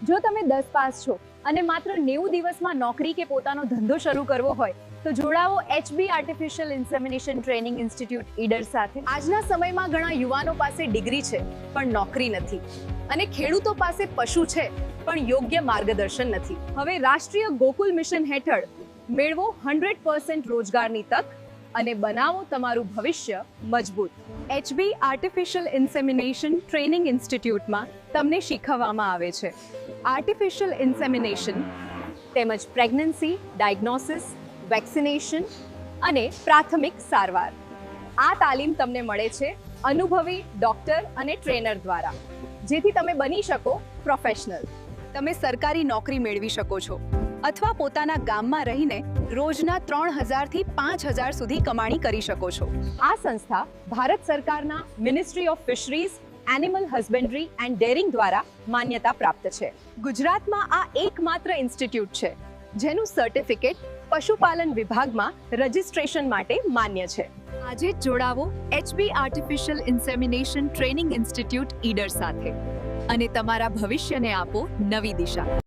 જો તમે 10 પાસ છો અને માત્ર 90 દિવસમાં નોકરી કે પોતાનો ધંધો શરૂ કરવો હોય તો જોડાવો HB artificial insemination training institute Idar સાથે. આજના સમયમાં ઘણા યુવાનો પાસે ડિગ્રી છે પણ નોકરી નથી અને ખેડૂતો પાસે પશુ છે પણ યોગ્ય માર્ગદર્શન નથી. હવે રાષ્ટ્રીય ગોકુલ મિશન હેઠળ મેળવો 100% રોજગારની તક અને બનાવો તમારું ભવિષ્ય મજબૂત. HB આર્ટિફિશિયલ ઇન્સેમિનેશન ટ્રેનિંગ ઇન્સ્ટિટ્યૂટમાં તમને શીખવવામાં આવે છે આર્ટિફિશિયલ ઇન્સેમિનેશન તેમજ પ્રેગ્નન્સી, ડાયગ્નોસિસ, વેક્સિનેશન અને પ્રાથમિક સારવાર. આ તાલીમ તમને મળે છે અનુભવી ડોક્ટર અને ટ્રેનર દ્વારા, જેથી તમે બની શકો પ્રોફેશનલ. તમે સરકારી નોકરી મેળવી શકો છો અથવા પોતાના ગામમાં રહીને રોજના 3000 થી 5000 સુધી કમાણી કરી શકો છો. આ સંસ્થા ભારત સરકારના ministry of fisheries, animal husbandry and daring દ્વારા માન્યતા પ્રાપ્ત છે. ગુજરાતમાં આ એકમાત્ર ઇન્સ્ટિટ્યૂટ છે જેનું સર્ટિફિકેટ પશુપાલન વિભાગમાં રજિસ્ટ્રેશન માટે માન્ય છે. આજે જ જોડાવો HB artificial insemination training institute Idar સાથે અને તમારા ભવિષ્યને આપો નવી દિશા.